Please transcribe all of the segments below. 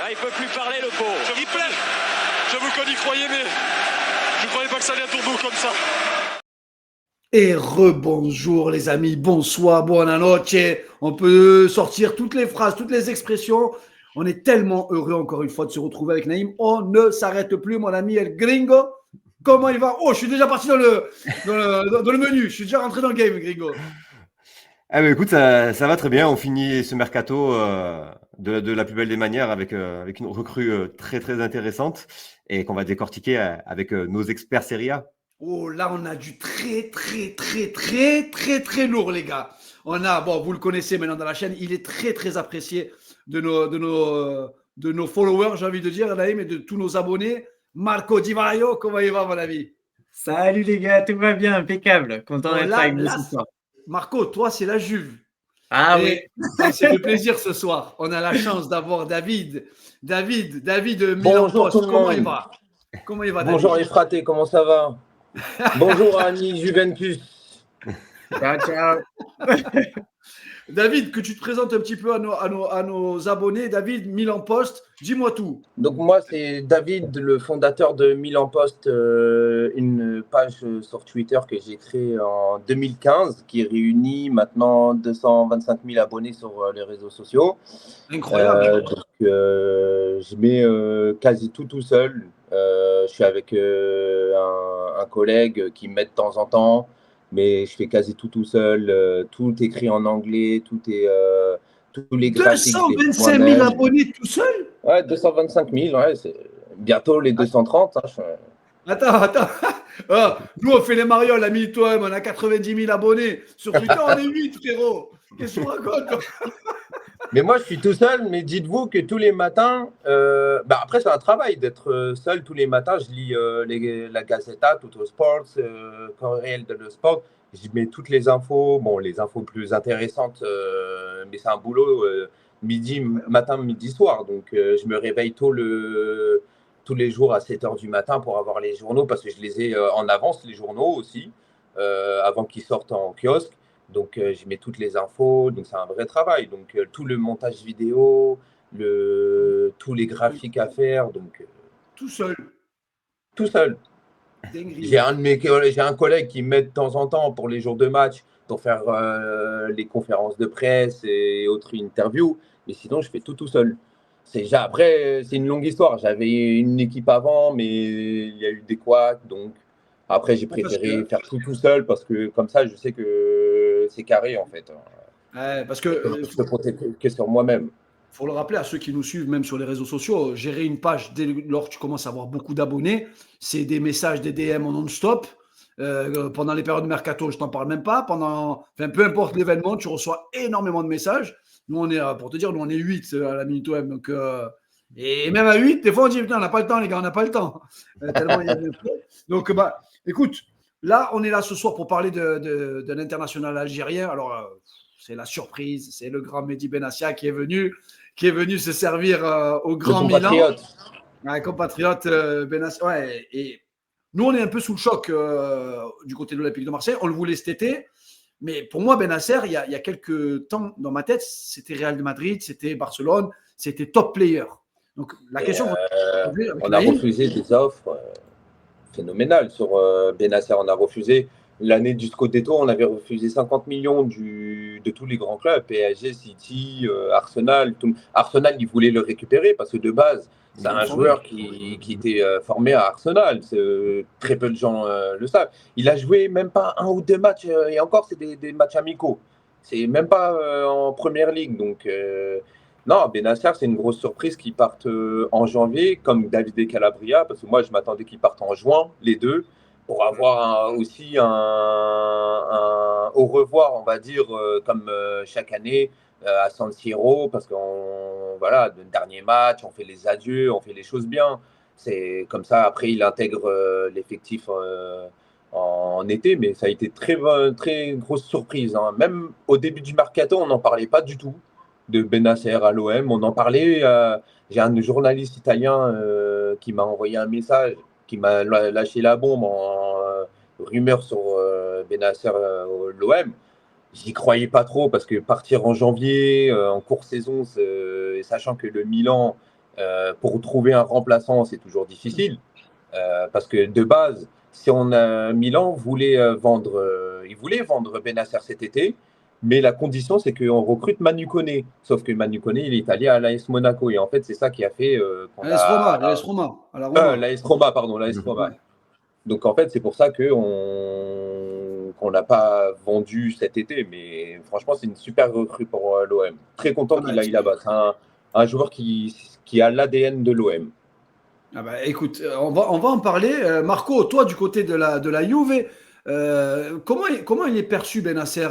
Ah, il peut plus parler, le pauvre. Il plaît. J'avoue qu'on y croyait, mais je croyais pas que ça allait à tour d'eau comme ça. Et rebonjour les amis, bonsoir, buona noche. On peut sortir toutes les phrases, toutes les expressions. On est tellement heureux encore une fois de se retrouver avec Naïm. On ne s'arrête plus, mon ami El Gringo. Comment il va? Oh, je suis déjà parti dans le menu. Je suis déjà rentré dans le game, Gringo. Ah bah écoute, ça va très bien. On finit ce mercato de la plus belle des manières avec une recrue très très intéressante et qu'on va décortiquer avec nos experts Serie A. Oh, là, on a du très lourd, les gars. On a, bon, vous le connaissez maintenant dans la chaîne, il est très apprécié de nos followers, j'ai envie de dire, Naïm, et de tous nos abonnés. Marco Di Maio, comment il va, mon ami? Salut les gars, tout va bien, impeccable. Content d'être avec vous ce soir. Marco, toi, c'est la Juve. Ah oui. C'est le plaisir ce soir. On a la chance d'avoir David Milan Bonjour Post. tout le monde. Comment il va, Bonjour David? les fratés, comment ça va? Bonjour Annie Juventus. Ciao. David, que tu te présentes un petit peu à nos abonnés. David, Milan Post, dis-moi tout. Donc moi c'est David, le fondateur de Milan Post, une page sur Twitter que j'ai créée en 2015 qui réunit maintenant 225 000 abonnés sur les réseaux sociaux. Incroyable. Je mets quasi tout seul. Je suis avec un collègue qui m'aide de temps en temps. Mais je fais quasi tout seul, tout écrit en anglais, tous les graphiques. 225 000 abonnés tout seul? Ouais, 225 000, ouais, c'est bientôt les 230. Attends. Ah, nous, on fait les marioles, l'ami toi, on a 90 000 abonnés. Sur Twitter, on est 8, frérot. Qu'est-ce que tu racontes? Mais moi, je suis tout seul, mais dites-vous que tous les matins, après, c'est un travail d'être seul tous les matins. Je lis la Gazzetta, Tutto Sport, Corriere dello Sport. Je mets toutes les infos, les infos plus intéressantes, mais c'est un boulot matin, midi, soir. Donc, je me réveille tous les jours à 7 h du matin pour avoir les journaux, parce que je les ai en avance, les journaux aussi, avant qu'ils sortent en kiosque. Donc, je mets toutes les infos. Donc, c'est un vrai travail. Donc, tout le montage vidéo, tous les graphiques à faire. Donc, tout seul. Tout seul. J'ai un collègue qui m'aide de temps en temps pour les jours de match, pour faire les conférences de presse et autres interviews. Mais sinon, je fais tout seul. Après, c'est une longue histoire. J'avais une équipe avant, mais il y a eu des couacs. Donc, après, j'ai préféré faire tout seul parce que comme ça, je sais que c'est carré en fait. Parce que je peux compter que sur moi-même. Il faut le rappeler à ceux qui nous suivent, même sur les réseaux sociaux, gérer une page dès lors que tu commences à avoir beaucoup d'abonnés, c'est des messages, des DM en non-stop. Pendant les périodes de mercato, je t'en parle même pas. Peu importe l'événement, tu reçois énormément de messages. Nous, on est, pour te dire, nous, on est 8 à la Minute OM. Donc, et même à 8, des fois, on dit, putain, on n'a pas le temps, les gars, on n'a pas le temps. Tellement il y a de... Donc, écoute, là, on est là ce soir pour parler de l'international algérien. Alors, c'est la surprise, c'est le grand Mehdi Benassia qui est venu se servir au Grand Milan. Un compatriote Benassia. Ouais, et nous, on est un peu sous le choc du côté de l'Olympique de Marseille. On le voulait cet été. Mais pour moi, Benasser, il y a quelques temps dans ma tête, c'était Real de Madrid, c'était Barcelone, c'était top player. Donc, la question. On a refusé des offres phénoménales sur Benasser. On a refusé. L'année du Scudetto, on avait refusé 50 millions de tous les grands clubs, PSG, City, Arsenal. Arsenal, ils voulaient le récupérer parce que de base, c'est un joueur qui était formé à Arsenal. Très peu de gens le savent. Il a joué même pas 1 ou 2 matchs, et encore, c'est des matchs amicaux. C'est même pas en première ligue. Donc, non, Benasser, c'est une grosse surprise qu'ils partent en janvier, comme David et Calabria, parce que moi, je m'attendais qu'ils partent en juin, les deux, pour avoir aussi un au revoir, on va dire, comme chaque année à San Siro, parce le dernier match, on fait les adieux, on fait les choses bien. C'est comme ça, après, il intègre l'effectif en été, mais ça a été très grosse surprise. Hein. Même au début du mercato, on n'en parlait pas du tout de Benasser à l'OM. On en parlait, j'ai un journaliste italien qui m'a envoyé un message, qui m'a lâché la bombe en rumeur sur Benasser à l'OM. J'y croyais pas trop parce que partir en janvier, en court saison, sachant que le Milan Pour trouver un remplaçant, c'est toujours difficile. Parce que de base, si on a Milan voulait il voulait vendre Bennacer cet été, mais la condition c'est qu'on recrute Manu Koné. Sauf que Manu Koné, il est allé à l'AS Monaco et en fait c'est ça qui a fait qu'on l'AS Roma, l'AS Roma, à la Roma. l'AS Roma, pardon, l'AS Roma. Ouais. Donc en fait c'est pour ça qu'on n'a pas vendu cet été, mais franchement c'est une super recrue pour l'OM. Très content qu'il aille là-bas. C'est un joueur qui a l'ADN de l'OM. Ah bah, écoute, on va en parler. Marco, toi, du côté de la Juve, comment il est perçu, Bennacer,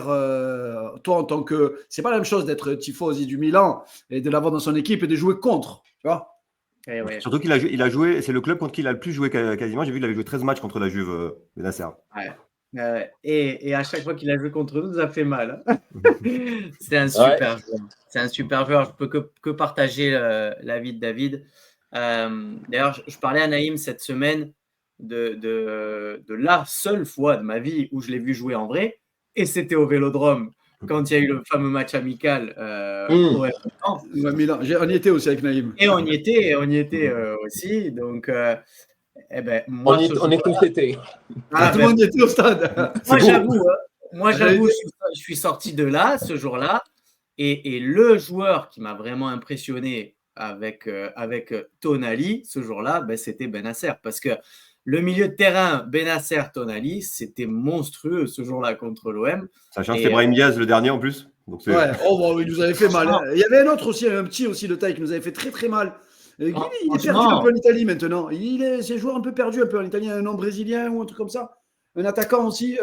toi, en tant que. C'est pas la même chose d'être tifosi du Milan et de l'avoir dans son équipe et de jouer contre, tu vois. Ouais. Surtout qu'il a joué, c'est le club contre qui il a le plus joué quasiment. J'ai vu qu'il avait joué 13 matchs contre la Juve, Bennacer. Ouais. Et à chaque fois qu'il a joué contre nous, ça fait mal. Hein. C'est un super joueur. C'est un super joueur. Je peux que partager l'avis de David. D'ailleurs, je parlais à Naïm cette semaine de la seule fois de ma vie où je l'ai vu jouer en vrai, et c'était au Vélodrome quand il y a eu le fameux match amical au Milan. On y était aussi avec Naïm. Et on y était aussi. Donc, moi, on est tous été. Tout le monde était au stade. Moi, j'avoue, je suis sorti de là ce jour-là, et le joueur qui m'a vraiment impressionné avec Tonali ce jour-là, c'était Bennacer, parce que le milieu de terrain Bennacer-Tonali, c'était monstrueux ce jour-là contre l'OM. Sachant que c'était Brahim Diaz le dernier en plus. Donc il nous avait fait mal. Il y avait un autre aussi, un petit aussi de taille qui nous avait fait très très mal. Il est perdu un peu en Italie maintenant. C'est un joueur un peu perdu un peu en Italie, un nom brésilien ou un truc comme ça. Un attaquant aussi.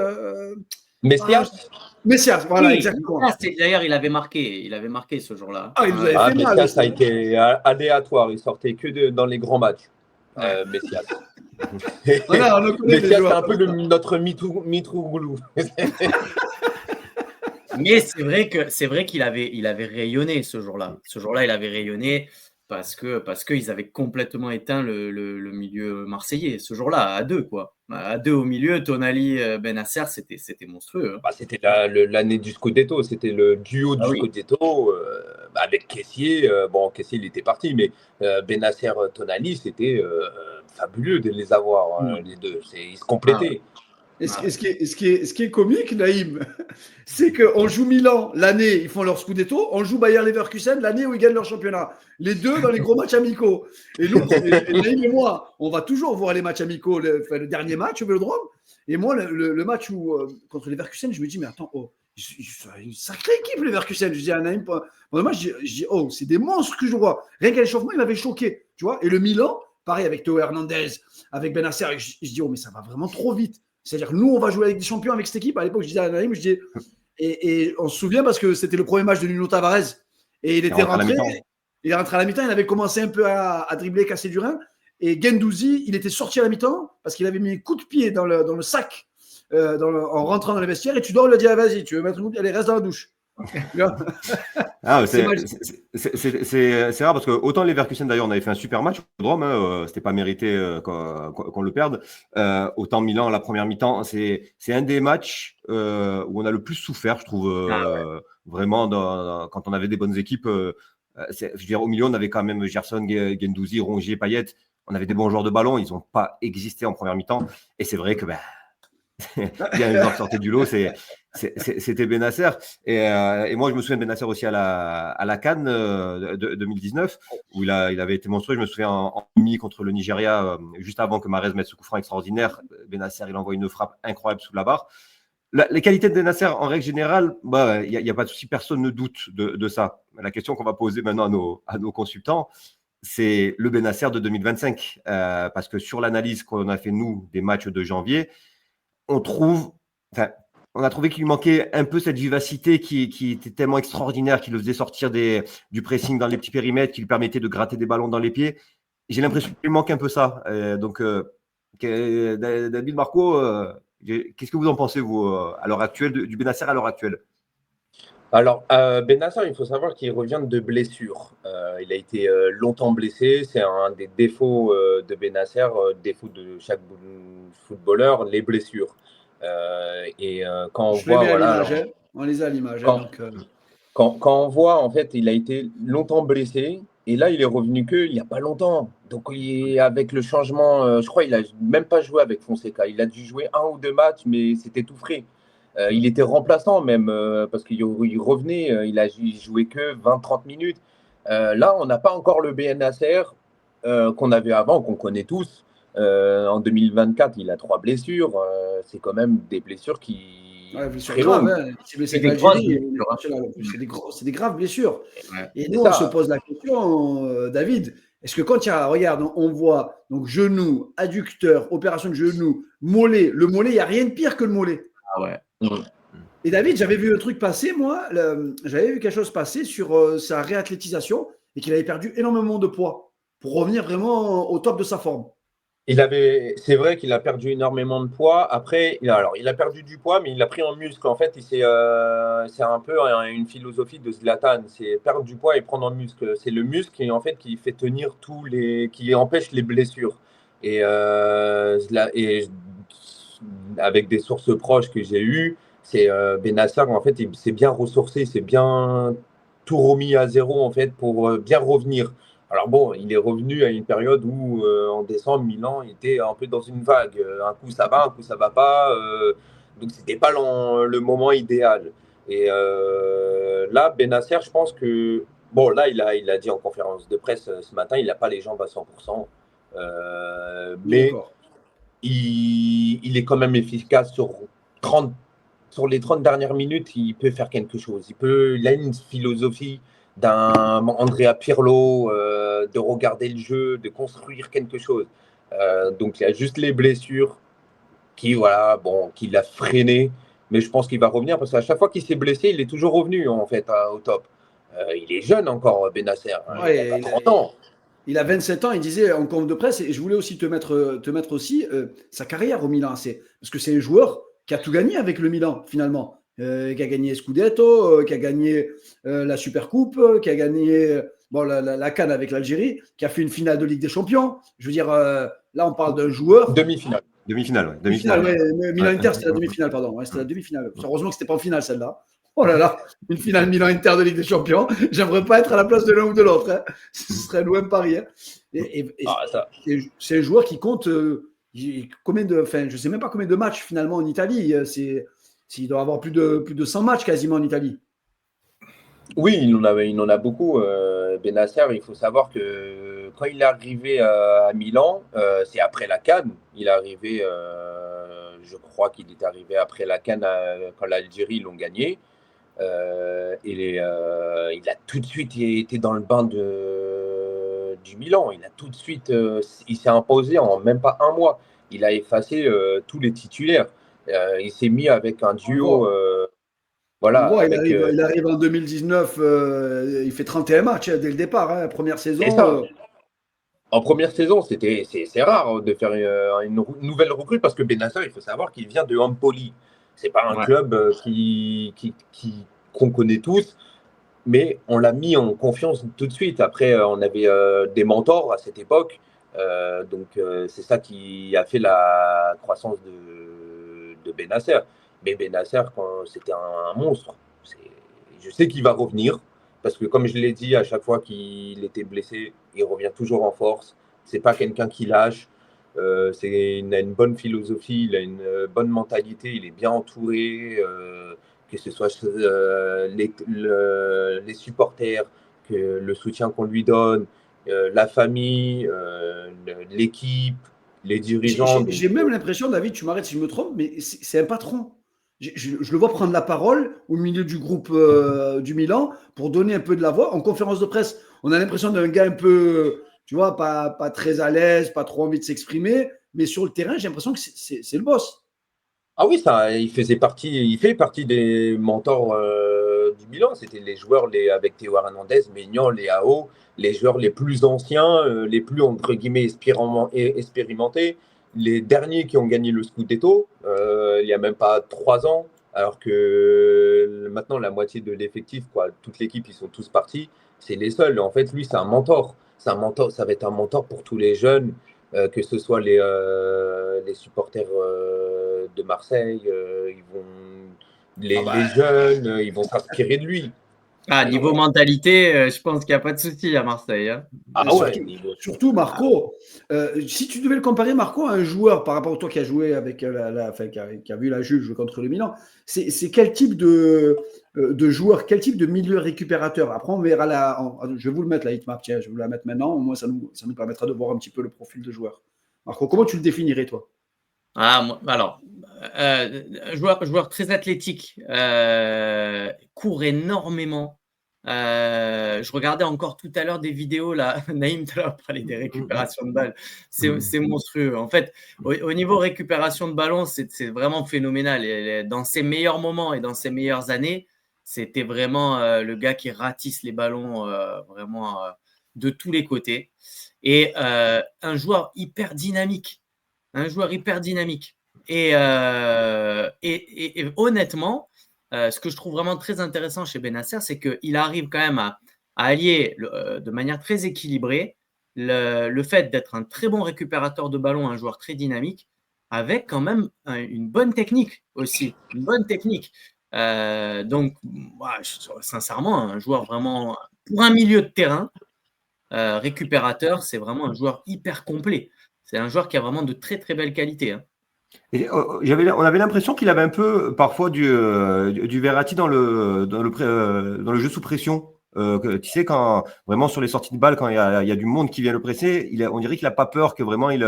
Messias, voilà, exactement. D'ailleurs, il avait marqué ce jour-là. Il nous avait fait mal. Messias, ça a été aléatoire. Il sortait que dans les grands matchs. Messias. Voilà, on connaît Messias, c'est un peu notre Mitroglou. Mais c'est vrai qu'il avait rayonné ce jour-là. Ce jour-là, il avait rayonné parce qu'ils avaient complètement éteint le milieu marseillais ce jour-là, à deux, quoi. À deux au milieu, Tonali, Bennacer, c'était monstrueux. Hein. C'était l'année du Scudetto, c'était le duo du Scudetto avec Kessié. Kessié, il était parti, mais Bennacer, Tonali, c'était fabuleux de les avoir, les deux. Ils se complétaient. Ce qui est comique, Naïm, c'est qu'on joue Milan l'année, ils font leur Scudetto, on joue Bayer Leverkusen l'année où ils gagnent leur championnat. Les deux dans les gros matchs amicaux. Et nous, Naïm et moi, on va toujours voir les matchs amicaux, le dernier match au Vélodrome. Et moi, le match contre Leverkusen, je me dis, mais attends, une sacrée équipe, Leverkusen. Je dis à Naïm, moi, je dis, c'est des monstres que je vois. Rien qu'à l'échauffement, il m'avait choqué, tu vois. Et le Milan, pareil avec Théo Hernandez, avec Bennacer, je dis, mais ça va vraiment trop vite. C'est-à-dire que nous, on va jouer avec des champions avec cette équipe. À l'époque, je disais à Naïm, et on se souvient parce que c'était le premier match de Nuno Tavares. Et il était rentré. Il est rentré à la mi-temps. Il avait commencé un peu à dribbler, casser du rein. Et Guendouzi, il était sorti à la mi-temps parce qu'il avait mis un coup de pied dans le sac en rentrant dans les vestiaires. Et tu dois lui dire, vas-y, tu veux mettre un coup de pied, allez, reste dans la douche. C'est rare parce que autant les Leverkusen d'ailleurs on avait fait un super match au Drôme, c'était pas mérité qu'on le perde, autant Milan la première mi-temps c'est un des matchs où on a le plus souffert je trouve vraiment quand on avait des bonnes équipes je veux dire, au milieu on avait quand même Gerson, Guendouzi, Rongier, Payet, on avait des bons joueurs de ballon, ils n'ont pas existé en première mi-temps et c'est vrai que il y a un joueur qui sortait du lot, c'était Bennacer. Et moi, je me souviens de Bennacer aussi à la CAN de 2019, où il avait été monstrueux. Je me souviens en demi contre le Nigeria, juste avant que Mahrez mette ce coup franc extraordinaire. Bennacer, il envoie une frappe incroyable sous la barre. Les qualités de Bennacer, en règle générale, il n'y a pas de souci, personne ne doute de ça. La question qu'on va poser maintenant à nos consultants, c'est le Bennacer de 2025. Parce que sur l'analyse qu'on a fait, nous, des matchs de janvier, on a trouvé qu'il lui manquait un peu cette vivacité qui était tellement extraordinaire, qui le faisait sortir du pressing dans les petits périmètres, qui lui permettait de gratter des ballons dans les pieds. J'ai l'impression qu'il lui manque un peu ça. David, Marco, qu'est-ce que vous en pensez, vous, à l'heure actuelle, du Bennacer à l'heure actuelle? Alors, Bennacer, il faut savoir qu'il revient de blessure. Il a été longtemps blessé. C'est un des défauts de Bennacer, défaut de chaque footballeur, les blessures. Quand on voit, on les a à l'image. Quand on voit, en fait, il a été longtemps blessé Et là, il est revenu il n'y a pas longtemps. Donc, avec le changement, je crois qu'il n'a même pas joué avec Fonseca. Il a dû jouer 1 ou 2 matchs, mais c'était tout frais. Il était remplaçant même, parce qu'il revenait. Il jouait que 20-30 minutes. Là, on n'a pas encore le BNACR qu'on avait avant, qu'on connaît tous. En 2024, il a 3 blessures. C'est quand même des blessures qui. Ouais, blessures très graves, longues. hein. C'est blessé C'est des avec grosses l'Algérie, blessures, c'est des graves blessures. Ouais. Et C'est nous, on ça. se pose la question, David, est-ce que quand il y a, regarde, on voit donc genou, adducteur, opération de genou, mollet, le mollet, il n'y a rien de pire que le mollet. Ah ouais. Et David, j'avais vu un truc passer, moi, j'avais vu quelque chose passer sur sa réathlétisation et qu'il avait perdu énormément de poids pour revenir vraiment au top de sa forme. C'est vrai qu'il a perdu énormément de poids. Après, il a perdu du poids, mais il a pris en muscle. En fait, c'est un peu une philosophie de Zlatan. C'est perdre du poids et prendre en muscle. C'est le muscle qui fait tenir qui empêche les blessures. Et avec des sources proches que j'ai eues, c'est Benacer, en fait, il s'est bien ressourcé, il s'est bien tout remis à zéro, en fait, pour bien revenir. Alors bon, il est revenu à une période où, en décembre, Milan était un peu dans une vague. Un coup, ça va, un coup, ça va pas. Donc, c'était pas le moment idéal. Et là, Benacer, je pense que… Bon, là, il a dit en conférence de presse ce matin, il n'a pas les jambes à 100%. Oui, Mais d'accord. il est quand même efficace sur les 30 dernières minutes, il peut faire quelque chose. Il a une philosophie d'un Andrea Pirlo, de regarder le jeu, de construire quelque chose. Donc il y a juste les blessures qui l'a freiné, mais je pense qu'il va revenir parce qu'à chaque fois qu'il s'est blessé, il est toujours revenu en fait au top. Il est jeune encore, Benacer, hein, il n'a pas Ouais, 30 ans. il a 27 ans, il disait en conf de presse, et je voulais aussi te mettre aussi sa carrière au Milan. Parce que c'est un joueur qui a tout gagné avec le Milan, finalement. Qui a gagné Scudetto, qui a gagné la Supercoupe, qui a gagné la CAN avec l'Algérie, qui a fait une finale de Ligue des Champions. Je veux dire, là, on parle d'un joueur. Demi-finale. Demi-finale, ouais. Demi-finale, ouais, Milan-Inter, Ouais. c'était la demi-finale, pardon. Ouais, c'était la demi-finale. Heureusement que c'était pas en finale, celle-là. Oh là là, une finale Milan-Inter de Ligue des Champions. J'aimerais pas être à la place de l'un ou de l'autre. Hein. Ce serait loin de Paris. Hein. C'est un joueur qui compte je sais même pas combien de matchs finalement en Italie. Il doit avoir plus de 100 matchs quasiment en Italie. Oui, il en a beaucoup. Benacer, il faut savoir que quand il est arrivé à Milan, c'est après la CAN. Il est arrivé, je crois qu'il est arrivé après la CAN quand l'Algérie l'ont gagné. Il a tout de suite été dans le bain du Milan. Il a tout de suite, il s'est imposé en même pas un mois. Il a effacé tous les titulaires. Il s'est mis avec un duo. On voit, Avec, il arrive en 2019, il fait 31 matchs dès le départ. Hein, première saison. c'est ça. En première saison, c'est rare de faire une nouvelle recrue parce que Benacer, il faut savoir qu'il vient de Empoli. C'est pas un club qu'on connaît tous, mais on l'a mis en confiance tout de suite. Après, on avait des mentors à cette époque. Donc, c'est ça qui a fait la croissance de Benacer. Mais Benacer, c'était un monstre. Je sais qu'il va revenir. Parce que comme je l'ai dit, à chaque fois qu'il était blessé, il revient toujours en force. C'est pas quelqu'un qui lâche. Il a une bonne philosophie, il a une bonne mentalité, il est bien entouré, que ce soit les supporters, que le soutien qu'on lui donne, la famille, l'équipe, les dirigeants. J'ai même l'impression, David, tu m'arrêtes si je me trompe, mais c'est un patron. Je le vois prendre la parole au milieu du groupe du Milan pour donner un peu de la voix. En conférence de presse, on a l'impression d'un gars un peu, tu vois, pas très à l'aise, pas trop envie de s'exprimer. Mais sur le terrain, j'ai l'impression que c'est le boss. Ah oui, il fait partie des mentors du Milan. C'était les joueurs avec Théo Hernandez, Maignan, Leao, les joueurs les plus anciens, les plus entre guillemets expérimentés, les derniers qui ont gagné le Scudetto il n'y a même pas 3 ans, alors que maintenant la moitié de l'effectif, toute l'équipe, ils sont tous partis. C'est les seuls. En fait, lui, c'est un mentor. Ça va être un mentor pour tous les jeunes. Que ce soit les supporters de Marseille, les jeunes, ils vont s'inspirer de lui. Niveau mentalité, je pense qu'il n'y a pas de souci à Marseille. Hein. Surtout Marco, si tu devais le comparer, Marco, à un joueur par rapport à toi qui a joué avec qui a vu la Juve jouer contre le Milan, c'est quel type de joueur, quel type de milieu récupérateur? Après, on verra je vais vous le mettre la heatmap, tiens, je vais vous la mettre maintenant, au moins ça nous permettra de voir un petit peu le profil de joueur. Marco, comment tu le définirais, toi? Alors, joueur très athlétique, court énormément. Je regardais encore tout à l'heure des vidéos, là, Naïm tout à l'heure parlait des récupérations de balles, c'est monstrueux. En fait, au niveau récupération de ballon, c'est vraiment phénoménal. Et dans ses meilleurs moments et dans ses meilleures années, c'était vraiment le gars qui ratisse les ballons vraiment de tous les côtés. Et un joueur hyper dynamique. Et honnêtement, ce que je trouve vraiment très intéressant chez Bennacer, c'est qu'il arrive quand même à allier de manière très équilibrée le fait d'être un très bon récupérateur de ballon, un joueur très dynamique, avec quand même une bonne technique aussi. Une bonne technique. Donc, sincèrement, un joueur vraiment, pour un milieu de terrain, récupérateur, c'est vraiment un joueur hyper complet. C'est un joueur qui a vraiment de très très belles qualités. Hein. Et, on avait l'impression qu'il avait un peu parfois du Verratti dans le jeu sous pression. Tu sais, quand vraiment sur les sorties de balles, quand il y a du monde qui vient le presser, on dirait qu'il n'a pas peur, que vraiment il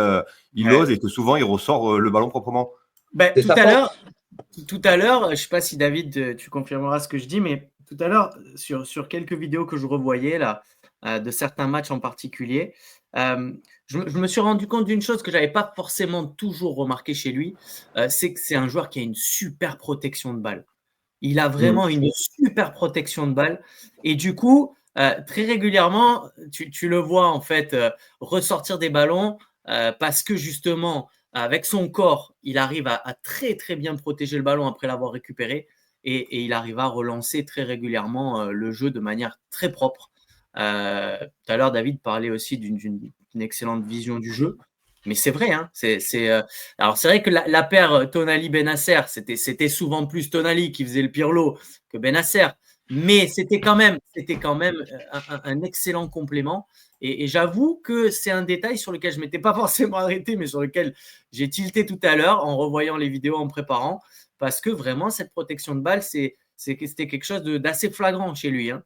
ose et que souvent il ressort le ballon proprement. Tout à l'heure, je ne sais pas si David, tu confirmeras ce que je dis, mais tout à l'heure, sur quelques vidéos que je revoyais là, de certains matchs en particulier, je me suis rendu compte d'une chose que je n'avais pas forcément toujours remarqué chez lui, c'est que c'est un joueur qui a une super protection de balle. Il a vraiment une super protection de balle. Et du coup, très régulièrement, tu le vois en fait ressortir des ballons parce que justement, avec son corps, il arrive à très très bien protéger le ballon après l'avoir récupéré et il arrive à relancer très régulièrement le jeu de manière très propre. Tout à l'heure, David parlait aussi d'une excellente vision du jeu. Mais c'est vrai, hein, alors c'est vrai que la paire Tonali-Bennacer, c'était souvent plus Tonali qui faisait le Pirlo que Bennacer, mais c'était quand même un excellent complément. Et j'avoue que c'est un détail sur lequel je ne m'étais pas forcément arrêté, mais sur lequel j'ai tilté tout à l'heure en revoyant les vidéos, en préparant, parce que vraiment, cette protection de balle, c'était quelque chose d'assez flagrant chez lui. Hein.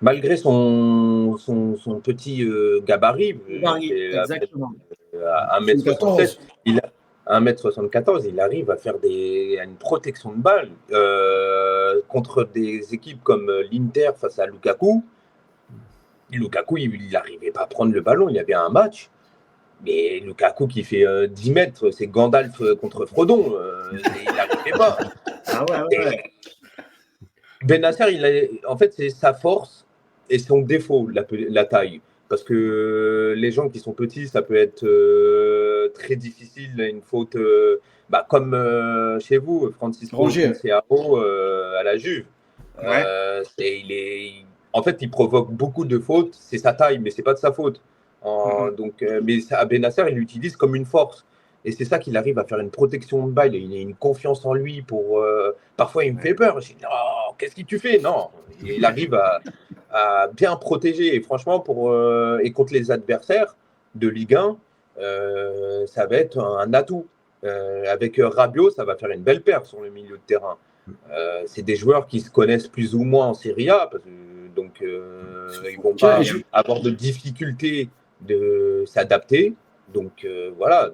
Malgré son petit gabarit, exactement. À 1m67, il a 1m74, il arrive à faire une protection de balle contre des équipes comme l'Inter face à Lukaku. Lukaku, il n'arrivait pas à prendre le ballon, il y avait un match. Mais Lukaku qui fait 10 mètres, c'est Gandalf contre Frodon. Il n'arrivait pas. Ouais. Bennacer, en fait, c'est sa force et son défaut, la taille. Parce que les gens qui sont petits, ça peut être très difficile, une faute, comme chez vous, Francisco Conceição à la Juve. Ouais. En fait, il provoque beaucoup de fautes, c'est sa taille, mais ce n'est pas de sa faute. Mais à Bennacer, il l'utilise comme une force. Et c'est ça qu'il arrive à faire une protection de balle. Il a une confiance en lui. Parfois, il me fait peur. Je dis, non, qu'est-ce que tu fais? Non, il arrive à bien protéger. Et franchement, et contre les adversaires de Ligue 1, ça va être un atout. Avec Rabiot, ça va faire une belle paire sur le milieu de terrain. C'est des joueurs qui se connaissent plus ou moins en Serie A. Donc, ils ne vont pas avoir de difficultés de s'adapter. Donc, voilà.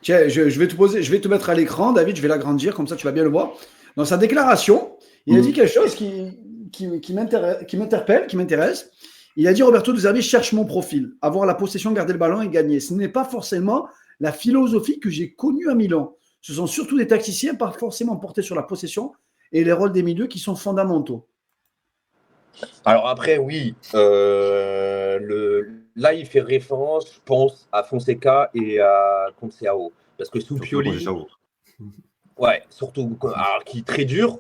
Tiens, je vais te mettre à l'écran, David, je vais l'agrandir, comme ça tu vas bien le voir. Dans sa déclaration, il a dit quelque chose qui m'intéresse. Il a dit, Roberto De Zerbi cherche mon profil, avoir la possession, garder le ballon et gagner. Ce n'est pas forcément la philosophie que j'ai connue à Milan. Ce sont surtout des tacticiens, pas forcément portés sur la possession et les rôles des milieux qui sont fondamentaux. Alors après, oui, là, il fait référence, je pense, à Fonseca et à Conceição. Parce que sous Pioli, ouais, surtout, alors, qui est très dur.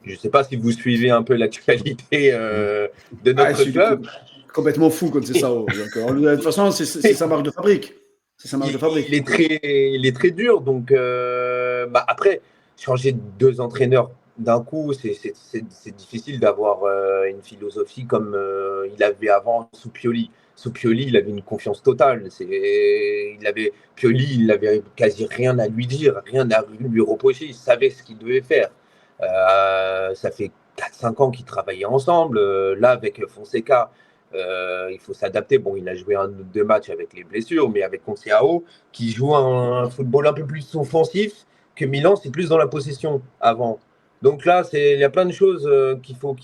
Je ne sais pas si vous suivez un peu l'actualité de notre club. Complètement fou, Conceição. De toute façon, c'est sa marque de fabrique. C'est sa marque de fabrique. Il est très dur. Donc, après, changer 2 entraîneurs, d'un coup, c'est difficile d'avoir une philosophie comme il avait avant sous Pioli. Sous Pioli, il avait une confiance totale. Pioli, il n'avait quasi rien à lui dire, rien à lui reprocher. Il savait ce qu'il devait faire. Ça fait 4-5 ans qu'ils travaillaient ensemble. Là, avec Fonseca, il faut s'adapter. Bon, il a joué 2 matchs avec les blessures, mais avec Conceição, qui joue un football un peu plus offensif que Milan, c'est plus dans la possession avant. Donc là, il y a plein de choses qu'il faut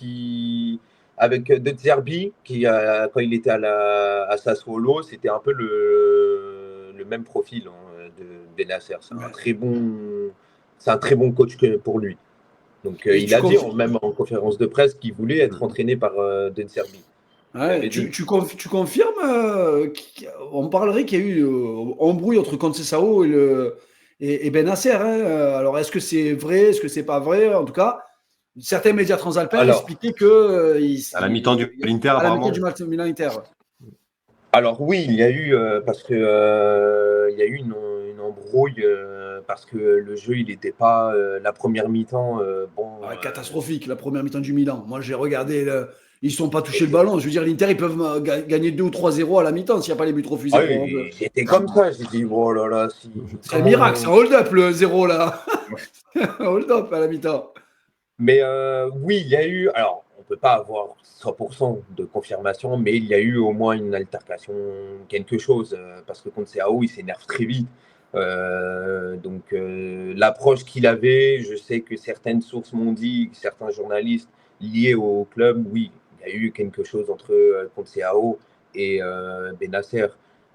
avec De Zerbi, qui quand il était à Sassuolo, c'était un peu le même profil de Bennacer. C'est un très bon coach pour lui. Donc il a dit même en conférence de presse qu'il voulait être entraîné par De Zerbi. Ouais, tu confirmes on parlerait qu'il y a eu embrouille entre Conceição et Bennacer. Hein. Alors, est-ce que c'est vrai? Est-ce que c'est pas vrai? En tout cas, certains médias transalpins expliquaient que à la mi-temps de l'Inter, à la mi-temps du Milan-Inter. Alors oui, il y a eu parce que il y a eu une embrouille parce que le jeu il n'était pas la première mi-temps catastrophique la première mi-temps du Milan. Moi j'ai regardé ils ne sont pas touché le ballon. Je veux dire, l'Inter, ils peuvent gagner 2 ou 3-0 à la mi-temps s'il n'y a pas les buts refusés. Oui, j'étais comme ça. J'ai dit, oh là là. C'est un miracle, c'est un hold-up le 0 là. Un hold-up à la mi-temps. Mais oui, il y a eu. Alors, on ne peut pas avoir 100% de confirmation, mais il y a eu au moins une altercation, quelque chose. Parce que Conceição, il s'énerve très vite. Donc, l'approche qu'il avait, je sais que certaines sources m'ont dit, certains journalistes liés au club, oui. Il y a eu quelque chose entre Conceição et Bennacer.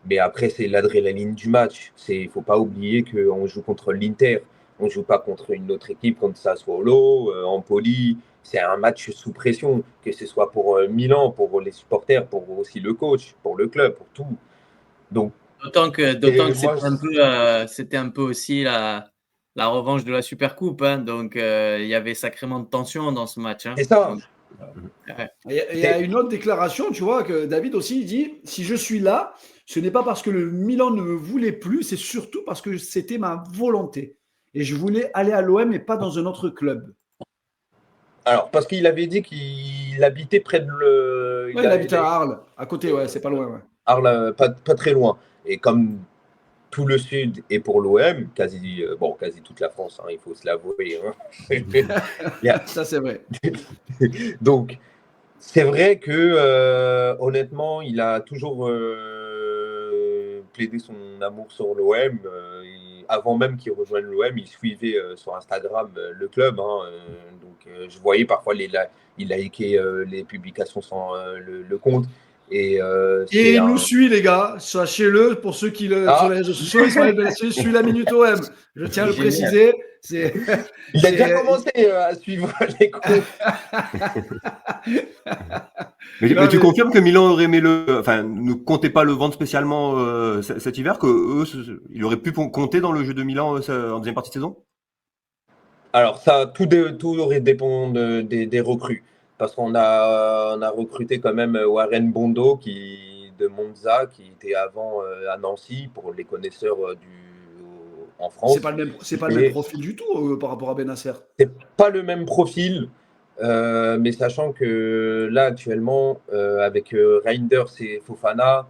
Mais après, c'est l'adrénaline du match. Il ne faut pas oublier qu'on joue contre l'Inter. On ne joue pas contre une autre équipe, contre Sassuolo, Empoli. C'est un match sous pression, que ce soit pour Milan, pour les supporters, pour aussi le coach, pour le club, pour tout. Donc, D'autant que c'était un peu aussi la revanche de la Supercoupe. Hein. Donc, il y avait sacrément de tension dans ce match. Hein. C'est ça. Donc, il y a une autre déclaration, tu vois, que David aussi il dit « Si je suis là, ce n'est pas parce que le Milan ne me voulait plus, c'est surtout parce que c'était ma volonté. Et je voulais aller à l'OM et pas dans un autre club. » Alors, parce qu'il avait dit qu'il habitait près de il habitait à Arles, à côté, ouais, c'est pas loin. Ouais. Arles, pas très loin. Et comme tout le sud est pour l'OM, quasi toute la France, hein, il faut se l'avouer. Hein. Ça, c'est vrai. Donc, c'est vrai que, honnêtement, il a toujours plaidé son amour sur l'OM. Avant même qu'il rejoigne l'OM, il suivait sur Instagram le club. Hein, donc, je voyais parfois il likait les publications sans le compte. Et il nous suit, les gars. Sachez-le, pour ceux qui sur les réseaux sociaux, il suit la Minute OM. Je tiens à le préciser. Il a déjà commencé à suivre les comptes. mais tu confirmes que Milan aurait aimé ne comptait pas le vendre spécialement cet hiver, qu'il aurait pu compter dans le jeu de Milan en deuxième partie de saison? Alors ça, tout aurait dépendre des recrues. Parce qu'on a recruté quand même Warren Bondo de Monza, qui était avant à Nancy, pour les connaisseurs en France. C'est pas le même profil du tout par rapport à Bennacer. C'est pas le même profil, mais sachant que là, actuellement, avec Reinders et Fofana,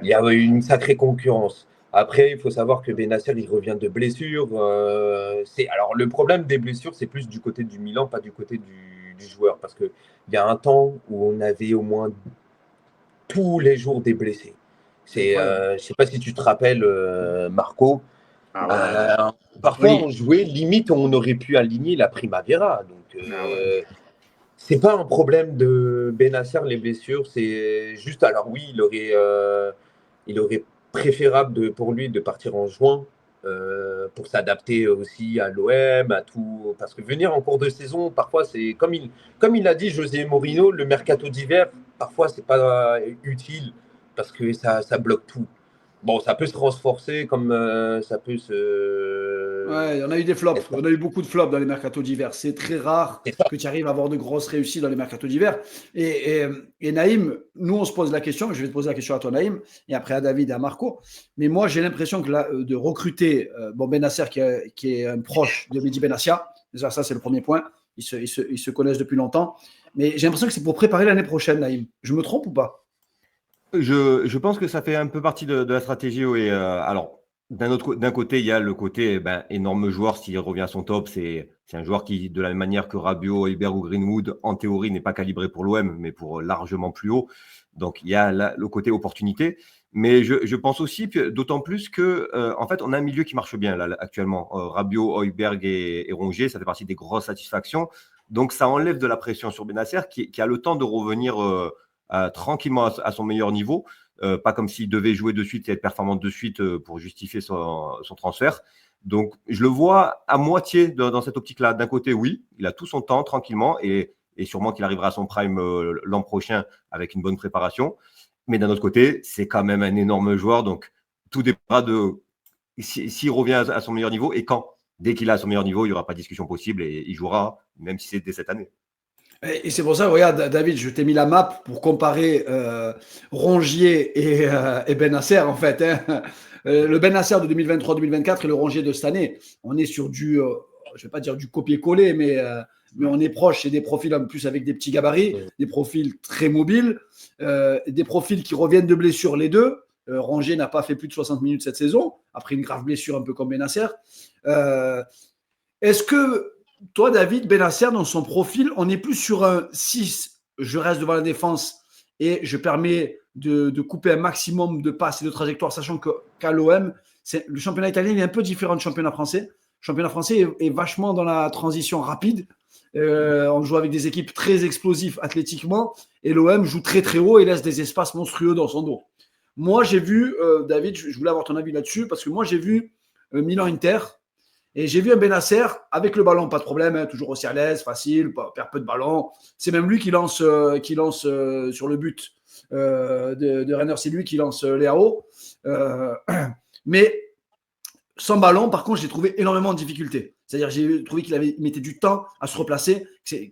il y a une sacrée concurrence. Après, il faut savoir que Bennacer, il revient de blessure. Alors, le problème des blessures, c'est plus du côté du Milan, pas du côté du joueur. Parce qu'il y a un temps où on avait au moins tous les jours des blessés. Je ne sais pas si tu te rappelles, Marco. Parfois, on jouait, limite, on aurait pu aligner la Primavera. Donc, c'est pas un problème de Bennacer, les blessures. C'est juste, alors oui, il aurait préférable pour lui de partir en juin pour s'adapter aussi à l'OM, à tout. Parce que venir en cours de saison, parfois, c'est comme il a dit José Mourinho, le mercato d'hiver, parfois, c'est pas utile parce que ça bloque tout. Bon, ça peut se renforcer comme ça peut se... Ouais, il y en a eu des flops. On a eu beaucoup de flops dans les mercatos d'hiver. C'est très rare que tu arrives à avoir de grosses réussites dans les mercatos d'hiver. Et Naïm, nous, on se pose la question. Je vais te poser la question à toi, Naïm, et après à David et à Marco. Mais moi, j'ai l'impression que de recruter Bennacer, qui est un proche de Mehdi Benassia, Déjà, ça, c'est le premier point. Ils se connaissent depuis longtemps. Mais j'ai l'impression que c'est pour préparer l'année prochaine, Naïm. Je me trompe ou pas? Je pense que ça fait un peu partie de la stratégie. Oui. Alors, d'un côté, il y a le côté énorme joueur. S'il revient à son top, c'est un joueur qui, de la même manière que Rabiot, Højbjerg ou Greenwood, en théorie, n'est pas calibré pour l'OM, mais pour largement plus haut. Donc, il y a le côté opportunité. Mais je pense aussi, d'autant plus que, en fait, on a un milieu qui marche bien là, actuellement. Rabiot, Højbjerg et Rongier, ça fait partie des grosses satisfactions. Donc, ça enlève de la pression sur Benacer qui a le temps de revenir tranquillement à son meilleur niveau. Pas comme s'il devait jouer de suite et être performant de suite pour justifier son transfert. Donc, je le vois à moitié dans cette optique-là. D'un côté, oui, il a tout son temps tranquillement et sûrement qu'il arrivera à son prime l'an prochain avec une bonne préparation. Mais d'un autre côté, c'est quand même un énorme joueur. Donc, tout dépendra de s'il revient à son meilleur niveau et quand. Dès qu'il est à son meilleur niveau, il n'y aura pas de discussion possible et il jouera, même si c'est dès cette année. Et c'est pour ça, regarde, David, je t'ai mis la map pour comparer Rongier et Benacer, en fait. Hein. Le Benacer de 2023-2024 et le Rongier de cette année. On est sur du, je ne vais pas dire du copier-coller, mais on est proche. C'est des profils en plus avec des petits gabarits, des profils très mobiles, des profils qui reviennent de blessures, les deux. Rongier n'a pas fait plus de 60 minutes cette saison, après une grave blessure un peu comme Benacer. Est-ce que toi, David, Benacer, dans son profil, on est plus sur un 6, je reste devant la défense et je permets de couper un maximum de passes et de trajectoires, sachant qu'à l'OM, le championnat italien est un peu différent du championnat français. Le championnat français est vachement dans la transition rapide. On joue avec des équipes très explosives athlétiquement et l'OM joue très très haut et laisse des espaces monstrueux dans son dos. Moi, j'ai vu, David, je voulais avoir ton avis là-dessus, parce que moi, j'ai vu Milan-Inter et j'ai vu un Benacer avec le ballon, pas de problème, hein, toujours aussi à l'aise, facile, perd peu de ballon. C'est même lui qui lance sur le but de Renner, c'est lui qui lance Léao. Mais sans ballon, par contre, j'ai trouvé énormément de difficultés. C'est-à-dire j'ai trouvé qu'il mettait du temps à se replacer,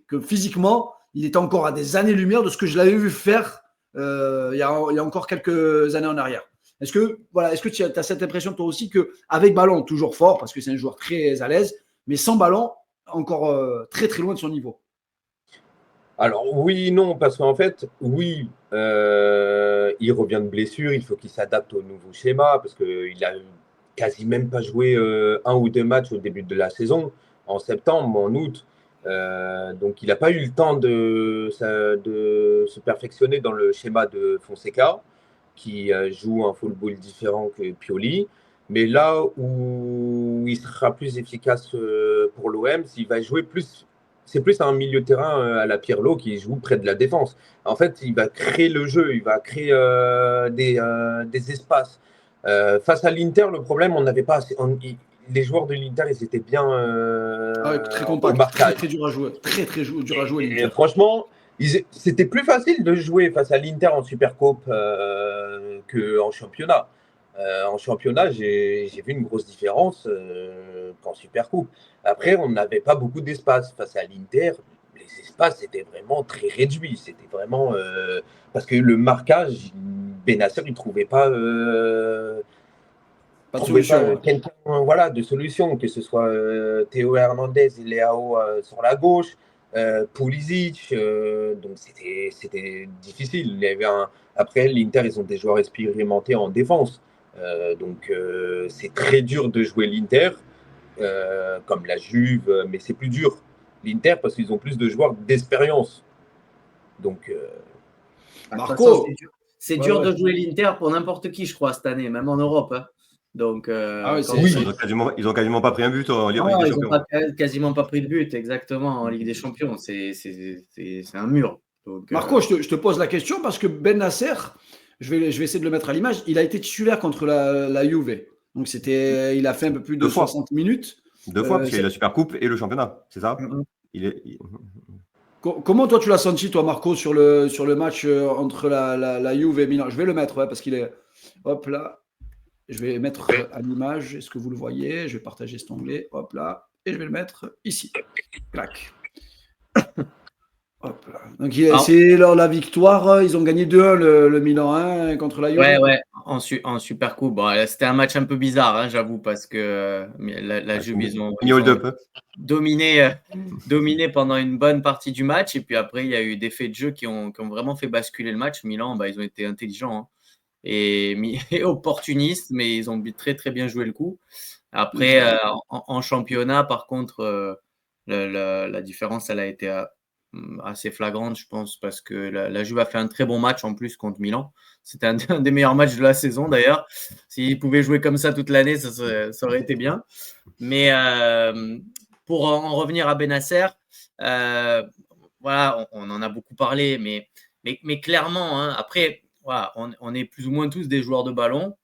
que physiquement, il était encore à des années-lumière de ce que je l'avais vu faire il y a encore quelques années en arrière. Est-ce que tu as cette impression toi aussi qu'avec ballon, toujours fort, parce que c'est un joueur très à l'aise, mais sans ballon, encore très très loin de son niveau? Alors oui, non, parce qu'en fait, oui, il revient de blessure, il faut qu'il s'adapte au nouveau schéma, parce qu'il a quasi même pas joué 1 ou 2 matchs au début de la saison, en septembre, en août. Donc il n'a pas eu le temps de se perfectionner dans le schéma de Fonseca, qui joue un football différent que Pioli. Mais là où il sera plus efficace pour l'OM, s'il va jouer plus, c'est plus un milieu de terrain à la Pirlo qui joue près de la défense. En fait, il va créer le jeu, il va créer des espaces. Face à l'Inter, le problème, on n'avait pas assez. Les joueurs de l'Inter, ils étaient bien très compact, très dur à jouer, très dur à jouer. Et franchement, c'était plus facile de jouer face à l'Inter en Supercoupe qu'en championnat. En championnat, j'ai vu une grosse différence qu'en Supercoupe. Après, on n'avait pas beaucoup d'espace face à l'Inter. Les espaces étaient vraiment très réduits. C'était vraiment parce que le marquage, Benacer, il ne trouvait pas. Pas de solution. Quelqu'un de solution, que ce soit Théo Hernandez et Léao sur la gauche, Pulisic, donc c'était difficile. Il y avait après, l'Inter, ils ont des joueurs expérimentés en défense. Donc c'est très dur de jouer l'Inter, comme la Juve, mais c'est plus dur l'Inter parce qu'ils ont plus de joueurs d'expérience. Donc Marco, c'est dur de jouer l'Inter pour n'importe qui, je crois, cette année, même en Europe. Hein. Donc, ils ont quasiment pas pris un but en Ligue des Champions. Ils n'ont quasiment pas pris de but, exactement, en Ligue des Champions. C'est un mur. Donc, Marco, je te pose la question parce que Benacer, je vais essayer de le mettre à l'image, il a été titulaire contre la Juve. Donc, il a fait un peu plus de 60 minutes. 2 fois, parce qu'il y a la Supercoupe et le championnat, c'est ça? Comment toi, tu l'as senti, toi, Marco, sur le match entre la Juve et Milan? Je vais le mettre, parce qu'il est… Hop là. Je vais mettre à l'image. Est-ce que vous le voyez? Je vais partager cet onglet. Hop là. Et je vais le mettre ici. Clac. Hop là. Donc, c'est lors de la victoire. Ils ont gagné 2-1 le Milan contre la Juve. Ouais. en Supercoupe. Bon, c'était un match un peu bizarre, hein, j'avoue, parce que la Juve, ils ont dominé pendant une bonne partie du match. Et puis après, il y a eu des faits de jeu qui ont vraiment fait basculer le match. Milan, ils ont été intelligents, hein, et opportunistes, mais ils ont très, très bien joué le coup. Après, en championnat, par contre, la différence, elle a été assez flagrante, je pense, parce que la Juve a fait un très bon match en plus contre Milan. C'était un des meilleurs matchs de la saison, d'ailleurs. S'ils pouvaient jouer comme ça toute l'année, ça aurait été bien. Mais pour en revenir à Bennacer, voilà, on en a beaucoup parlé, mais clairement, hein, après, voilà, on est plus ou moins tous des joueurs de ballon.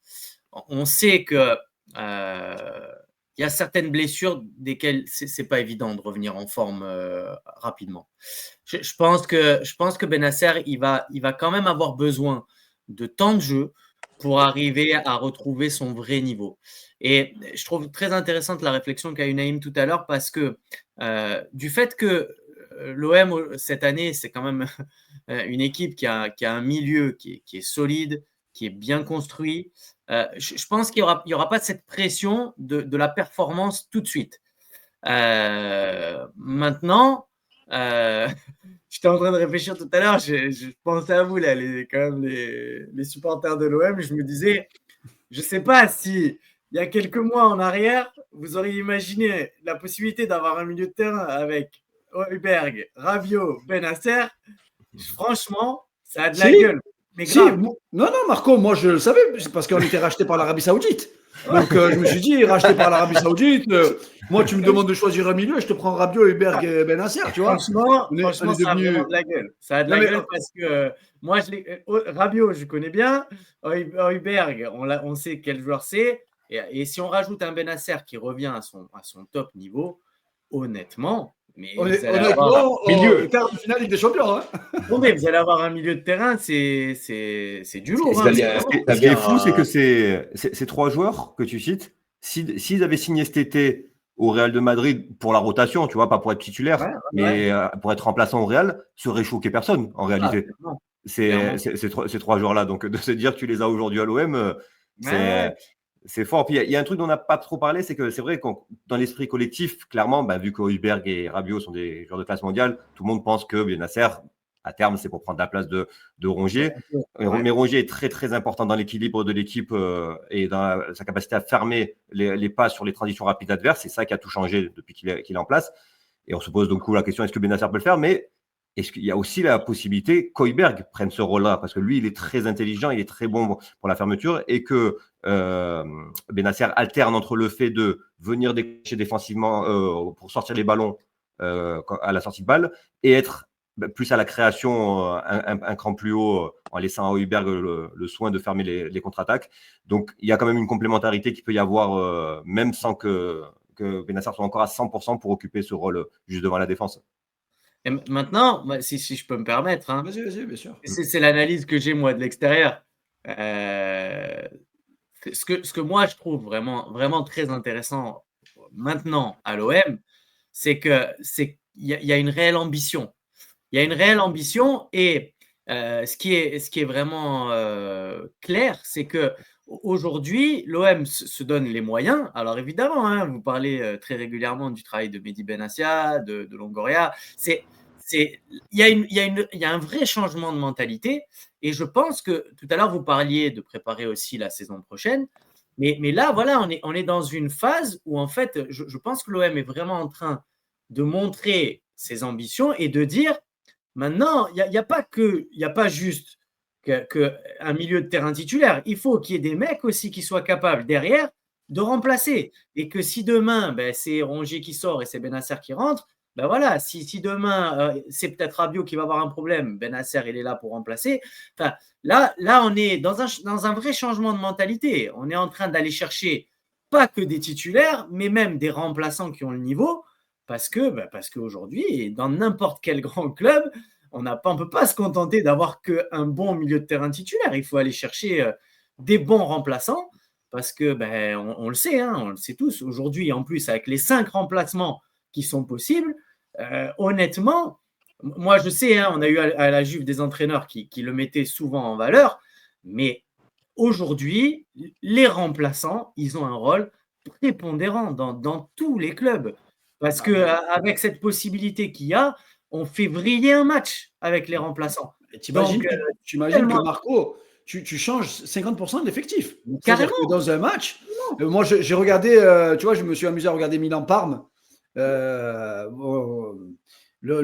On sait que il y a certaines blessures desquelles c'est pas évident de revenir en forme rapidement. Je pense que Bennacer, il va quand même avoir besoin de temps de jeu pour arriver à retrouver son vrai niveau. Et je trouve très intéressante la réflexion qu'a eu Naïm tout à l'heure, parce que du fait que l'OM cette année, c'est quand même une équipe qui a un milieu qui est solide, qui est bien construit. Je pense qu'il n'y aura pas cette pression de la performance tout de suite. Maintenant, j'étais en train de réfléchir tout à l'heure, je pensais à vous, là, quand même les supporters de l'OM. Je me disais, je ne sais pas si il y a quelques mois en arrière, vous auriez imaginé la possibilité d'avoir un milieu de terrain avec Højbjerg, Rabiot, Bennacer. Franchement, ça a de la gueule. Mais grave. Non, Marco, moi je le savais, c'est parce qu'on était racheté par l'Arabie Saoudite. Donc je me suis dit, racheté par l'Arabie Saoudite, moi tu me demandes de choisir un milieu, je te prends Rabiot, Højbjerg et Bennacer, tu vois. Franchement, ça a vraiment de la gueule. Ça a de la gueule parce que moi, Rabiot, je connais bien. Højbjerg, on sait quel joueur c'est. Et si on rajoute un Bennacer qui revient à son top niveau, honnêtement, mais milieu, quart de finale Ligue des Champions. Hein. Bon, mais vous allez avoir un milieu de terrain, c'est du lourd. Ce qui est fou, c'est que ces trois joueurs que tu cites, s'ils avaient signé cet été au Real de Madrid pour la rotation, tu vois, pas pour être titulaire, mais pour être remplaçant au Real, ça aurait choqué personne en réalité. Ces trois joueurs-là. Donc de se dire que tu les as aujourd'hui à l'OM, c'est fort. Puis il y a un truc dont on n'a pas trop parlé, c'est que c'est vrai que dans l'esprit collectif, clairement, vu que Højbjerg et Rabiot sont des joueurs de classe mondiale, tout le monde pense que Bennacer, à terme, c'est pour prendre la place de Rongier. Mais Rongier est très, très important dans l'équilibre de l'équipe et dans sa capacité à fermer les passes sur les transitions rapides adverses. C'est ça qui a tout changé depuis qu'il est en place. Et on se pose donc la question, est-ce que Bennacer peut le faire? Mais est-ce qu'il y a aussi la possibilité qu'Højbjerg prenne ce rôle-là? Parce que lui, il est très intelligent, il est très bon pour la fermeture et que Bennacer alterne entre le fait de venir décrocher défensivement pour sortir les ballons à la sortie de balle et être plus à la création un cran plus haut en laissant à Højbjerg le soin de fermer les contre-attaques. Donc, il y a quand même une complémentarité qui peut y avoir même sans que Bennacer soit encore à 100% pour occuper ce rôle juste devant la défense. Et maintenant, si je peux me permettre, hein, vas-y, bien sûr. C'est l'analyse que j'ai moi de l'extérieur. Ce que moi je trouve vraiment, vraiment très intéressant maintenant à l'OM, c'est qu'il y a une réelle ambition. Il y a une réelle ambition et ce qui est vraiment clair, c'est que aujourd'hui, l'OM se donne les moyens. Alors évidemment, hein, vous parlez très régulièrement du travail de Mehdi Benassia, de Longoria. Il y a un vrai changement de mentalité. Et je pense que tout à l'heure, vous parliez de préparer aussi la saison prochaine. Mais là, voilà, on est dans une phase où, en fait, je pense que l'OM est vraiment en train de montrer ses ambitions et de dire, maintenant, il n'y a pas juste qu'un milieu de terrain titulaire. Il faut qu'il y ait des mecs aussi qui soient capables derrière de remplacer. Et que si demain, c'est Rongier qui sort et c'est Bennacer qui rentre, voilà, si demain, c'est peut-être Rabiot qui va avoir un problème, Bennacer, il est là pour remplacer. Enfin, là, on est dans un vrai changement de mentalité. On est en train d'aller chercher pas que des titulaires, mais même des remplaçants qui ont le niveau, parce qu'aujourd'hui, dans n'importe quel grand club, on ne peut pas se contenter d'avoir qu'un bon milieu de terrain titulaire. Il faut aller chercher des bons remplaçants, parce que on le sait, hein, on le sait tous. Aujourd'hui, en plus, avec les 5 remplacements qui sont possibles, honnêtement, moi je sais, hein, on a eu à la Juve des entraîneurs qui le mettaient souvent en valeur, mais aujourd'hui, les remplaçants, ils ont un rôle prépondérant dans tous les clubs. Parce qu'avec cette possibilité qu'il y a, on fait vriller un match avec les remplaçants. T'imagines tellement- que Marco, tu changes 50% de l'effectif. C'est-à-dire Carrément. que dans un match, moi j'ai regardé, tu vois, je me suis amusé à regarder Milan-Parme. Le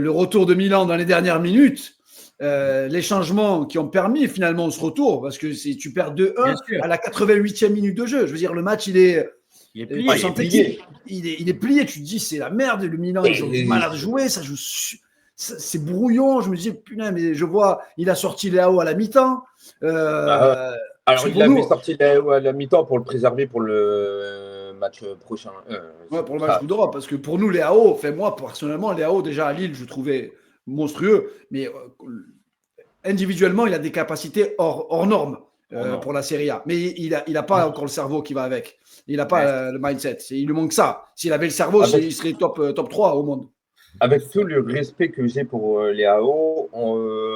retour de Milan dans les dernières minutes, les changements qui ont permis finalement ce retour, parce que si tu perds 2-1 à la 88e minute de jeu, je veux dire, le match, il est plié. Il est plié, tu te dis, c'est la merde, le Milan, ils ont du mal à jouer, ça joue, c'est brouillon, je me dis, putain, mais je vois, il a sorti Léao à la mi-temps. Alors, il l'avait sorti Léao à la mi-temps pour le préserver pour le match prochain. Pour le match Coupe d'Europe, parce que pour nous, Léao, moi, personnellement, Léao, déjà à Lille, je trouvais monstrueux, mais individuellement, il a des capacités hors normes pour la Serie A. Mais il n'a pas encore le cerveau qui va avec. Il n'a pas le mindset. Il lui manque ça. S'il avait le cerveau, il serait top 3 au monde. Avec tout le respect que j'ai pour Léao,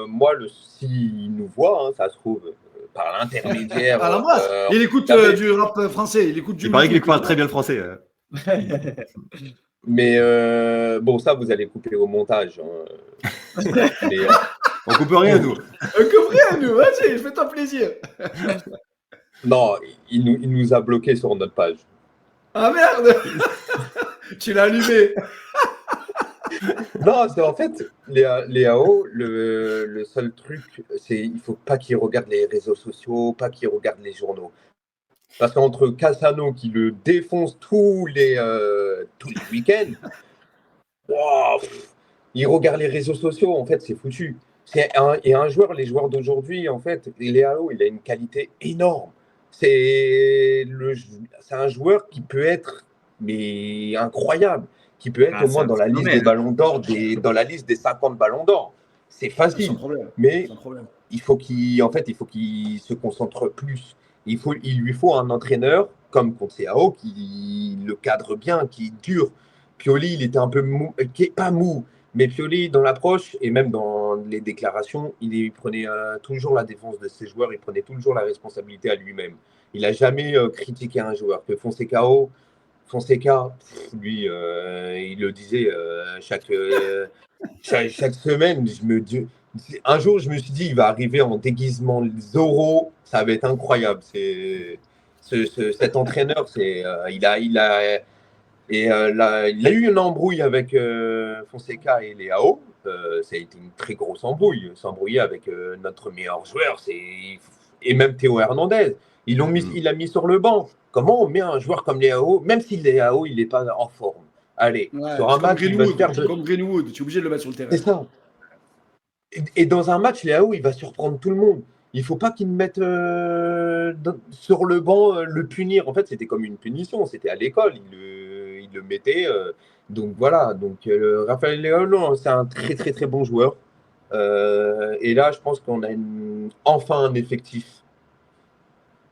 moi, s'il nous voit, ça se trouve, par l'intermédiaire. Il écoute du rap français. Il paraît qu'il parle très bien le français. Mais bon, ça, vous allez couper au montage. Mais, on coupe rien, nous. On coupe rien, nous. Vas-y, fais-toi plaisir. Non, il nous a bloqué sur notre page. Ah merde. Tu l'as allumé. Non, c'est en fait, Léao, le seul truc, c'est il faut pas qu'il regarde les réseaux sociaux, pas qu'il regarde les journaux. Parce qu'entre Cassano qui le défonce tous les week-ends, wow, il regarde les réseaux sociaux, en fait, c'est foutu. Et un joueur, les joueurs d'aujourd'hui, en fait, Léao, il a une qualité énorme. C'est un joueur qui peut être incroyable, qui peut être au moins dans la liste des ballons d'or, dans la liste des 50 ballons d'or. C'est facile, mais il faut qu'il se concentre plus. Il lui faut un entraîneur comme Conceição qui le cadre bien, qui est dur. Pioli, il était un peu mou, pas mou, mais Pioli, dans l'approche et même dans les déclarations, il prenait toujours la défense de ses joueurs, il prenait toujours la responsabilité à lui-même. Il n'a jamais critiqué un joueur. Que Fonseca, lui, il le disait chaque semaine. Un jour, je me suis dit, il va arriver en déguisement Zorro, ça va être incroyable. Cet entraîneur, il a eu une embrouille avec Fonseca et Léao. Ça a été une très grosse embrouille. S'embrouiller avec notre meilleur joueur, et même Théo Hernandez. Il l'a mis sur le banc. Comment on met un joueur comme Léao, même si Léao, il n'est pas en forme? Allez, sur un match, comme Greenwood, tu es obligé de le mettre sur le terrain. C'est ça. Et dans un match, Léao, il va surprendre tout le monde. Il ne faut pas qu'il mette sur le banc, le punir. En fait, c'était comme une punition. C'était à l'école. Il le mettait. Donc voilà. Donc Raphaël Léao, c'est un très très très bon joueur. Et là, je pense qu'on a enfin un effectif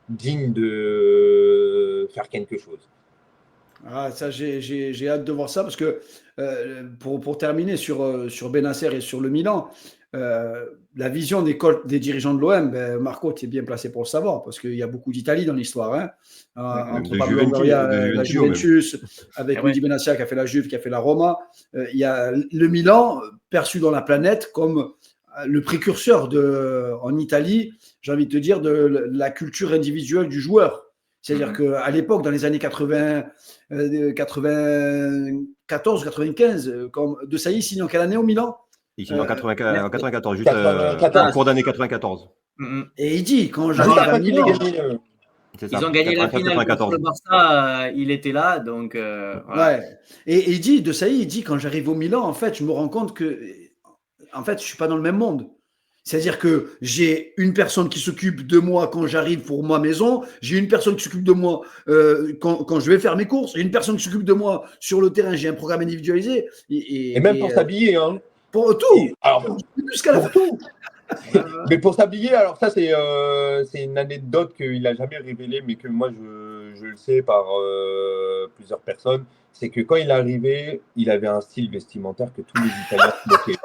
digne de faire quelque chose. Ah, ça, j'ai hâte de voir ça parce que pour terminer sur Benacer et sur le Milan, la vision des dirigeants de l'OM, Marco, tu es bien placé pour le savoir parce qu'il y a beaucoup d'Italie dans l'histoire. Hein, entre Pablo Longoria, la Juventus, avec Luigi Benacer qui a fait la Juve, qui a fait la Roma. Il y a le Milan perçu dans la planète comme le précurseur en Italie, j'ai envie de te dire, de la culture individuelle du joueur. C'est-à-dire qu'à l'époque, dans les années 94-95, comme De Sailly signe en quelle année au Milan? Il signe en 94, juste en cours d'année 94. Et il dit, quand j'arrive à Milan… Ils ont gagné la finale contre le Barça, il était là, donc… voilà. Ouais. Et il dit, De Sailly, il dit, quand j'arrive au Milan, en fait, je me rends compte que en fait, je ne suis pas dans le même monde. C'est-à-dire que j'ai une personne qui s'occupe de moi quand j'arrive pour ma maison, j'ai une personne qui s'occupe de moi quand je vais faire mes courses, j'ai une personne qui s'occupe de moi sur le terrain, j'ai un programme individualisé. Et même pour s'habiller. Hein. Pour tout. Pour tout. Mais pour s'habiller, alors ça, c'est une anecdote qu'il n'a jamais révélée, mais que moi, je le sais par plusieurs personnes. C'est que quand il est arrivé, il avait un style vestimentaire que tous les Italiens bloquaient.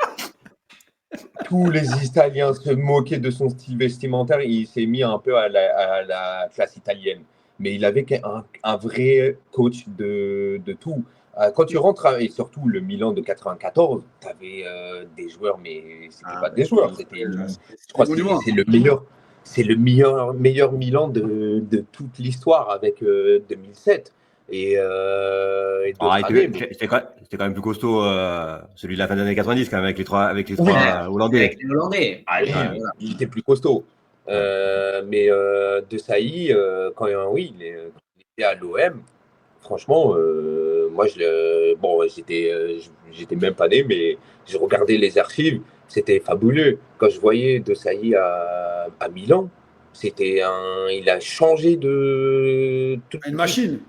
tous les Italiens se moquaient de son style vestimentaire. Il s'est mis un peu à la classe italienne. Mais il avait un vrai coach de tout. Quand tu rentres, et surtout le Milan de 94, tu avais des joueurs, mais c'était pas des joueurs. Je crois que c'est le meilleur Milan de toute l'histoire avec 2007. C'était quand même plus costaud celui de la fin des années 90 quand même avec les trois Hollandais. Avec les Hollandais. Il était plus costaud. Mais De Sailly, quand il était à l'OM, franchement, moi j'étais même pas né, mais je regardais les archives, c'était fabuleux. Quand je voyais De Sailly à Milan, il a changé de Une machine.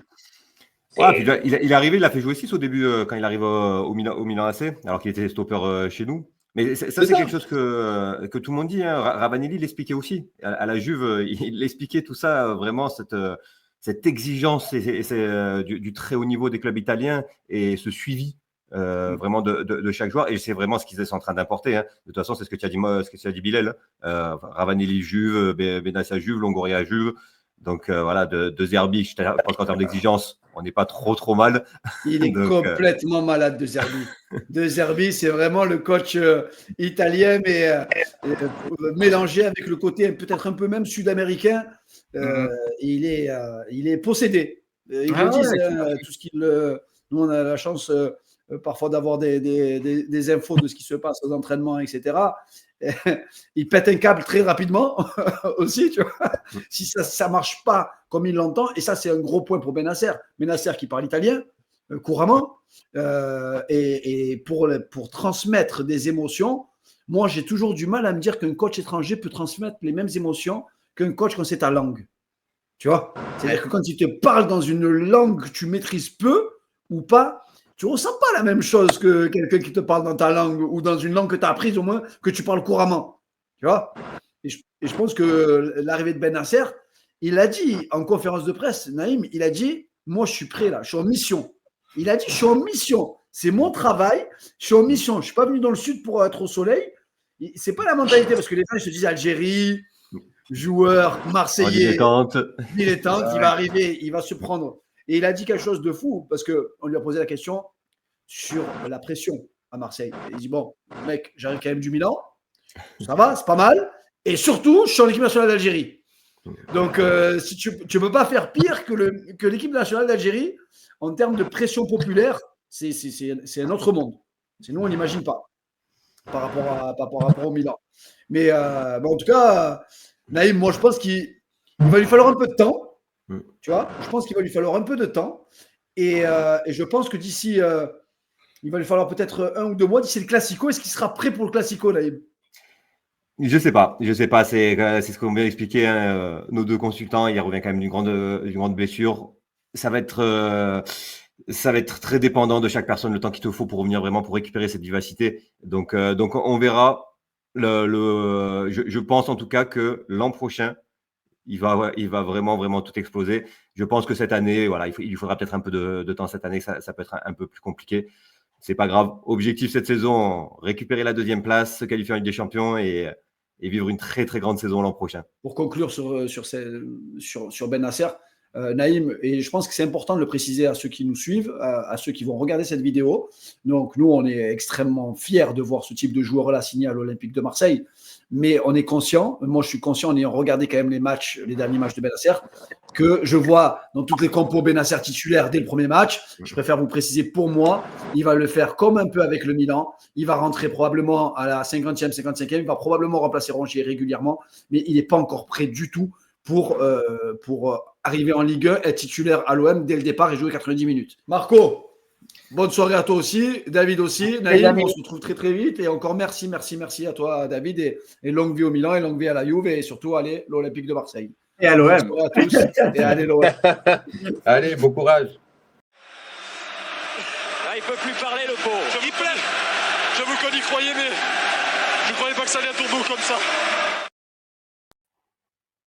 Puis il est arrivé, il a fait jouer 6 au début quand il arrive au Milan AC, alors qu'il était stopper chez nous. Mais c'est quelque chose que tout le monde dit. Hein. Ravanelli l'expliquait aussi. À la Juve, il expliquait tout ça, vraiment, cette exigence du très haut niveau des clubs italiens et ce suivi vraiment de chaque joueur. Et c'est vraiment ce qu'ils sont en train d'importer. Hein. De toute façon, c'est ce que tu as dit, Bilal. Ravanelli Juve, Benassia Juve, Longoria Juve. Donc voilà, de Zerbi, je pense qu'en termes d'exigence, on n'est pas trop mal. Il est complètement malade, De Zerbi. De Zerbi, c'est vraiment le coach italien, mais mélangé avec le côté peut-être un peu même sud-américain. Il est possédé. Ils le disent, tout ce qu'il. Nous, on a la chance parfois d'avoir des infos de ce qui se passe aux entraînements, etc. Il pète un câble très rapidement aussi, tu vois. Si ça marche pas comme il l'entend, et ça c'est un gros point pour Benasser qui parle italien couramment, et pour transmettre des émotions, moi j'ai toujours du mal à me dire qu'un coach étranger peut transmettre les mêmes émotions qu'un coach quand c'est ta langue, tu vois. C'est-à-dire que quand il te parle dans une langue que tu maîtrises peu ou pas, tu ne ressens pas la même chose que quelqu'un qui te parle dans ta langue ou dans une langue que tu as apprise au moins, que tu parles couramment. Tu vois, et je pense que l'arrivée de Benasser, il a dit en conférence de presse, Naïm, il a dit, moi je suis prêt là, je suis en mission. Il a dit, je suis en mission. C'est mon travail, je suis en mission. Je ne suis pas venu dans le sud pour être au soleil. Ce n'est pas la mentalité, parce que les gens ils se disent Algérie, joueur marseillais, dilettante, il va arriver, il va se prendre. Et il a dit quelque chose de fou, parce qu'on lui a posé la question sur la pression à Marseille. Et il dit, bon, mec, j'arrive quand même du Milan, ça va, c'est pas mal. Et surtout, je suis en équipe nationale d'Algérie. Donc, si tu ne peux pas faire pire que l'équipe nationale d'Algérie, en termes de pression populaire, c'est un autre monde. Sinon, on n'imagine pas par rapport au Milan. Mais en tout cas, Naïm, moi, je pense qu'il va lui falloir un peu de temps. Tu vois, je pense qu'il va lui falloir un peu de temps. Et je pense que d'ici, il va lui falloir peut-être 1 ou 2 mois. D'ici le Classico, est-ce qu'il sera prêt pour le Classico, Naïm ? Je sais pas. C'est ce qu'on vient d'expliquer. Hein, nos 2 consultants, il revient quand même d'une grande blessure. Ça va être très dépendant de chaque personne, le temps qu'il te faut pour revenir vraiment pour récupérer cette vivacité. Donc on verra. Je pense en tout cas que l'an prochain, il va vraiment tout exploser. Je pense que cette année, voilà, il lui faudra peut-être un peu de temps cette année. Ça peut être un peu plus compliqué. C'est pas grave. Objectif cette saison, récupérer la 2e place, se qualifier en Ligue des Champions et vivre une très très grande saison l'an prochain. Pour conclure sur Benasser, Naïm, et je pense que c'est important de le préciser à ceux qui nous suivent, à ceux qui vont regarder cette vidéo. Donc nous, on est extrêmement fiers de voir ce type de joueur-là signé à l'Olympique de Marseille, mais on est conscient, moi je suis conscient en ayant regardé quand même les derniers matchs de Benasser, que je vois dans toutes les compos Benasser titulaire dès le premier match. Je préfère vous préciser, pour moi, il va le faire comme un peu avec le Milan. Il va rentrer probablement à la 50e, 55e, il va probablement remplacer Rongier régulièrement, mais il n'est pas encore prêt du tout pour arriver en Ligue 1, être titulaire à l'OM dès le départ et jouer 90 minutes. Marco, bonne soirée à toi aussi, David aussi, Naïm, on se retrouve très très vite et encore merci à toi David et longue vie au Milan et longue vie à la Juve et surtout allez l'Olympique de Marseille. Et à l'OM. À tous et allez l'OM. Allez, bon courage. Il ne peut plus parler le pauvre. J'avoue qu'on y croyait mais je ne croyais pas que ça allait à tourner comme ça.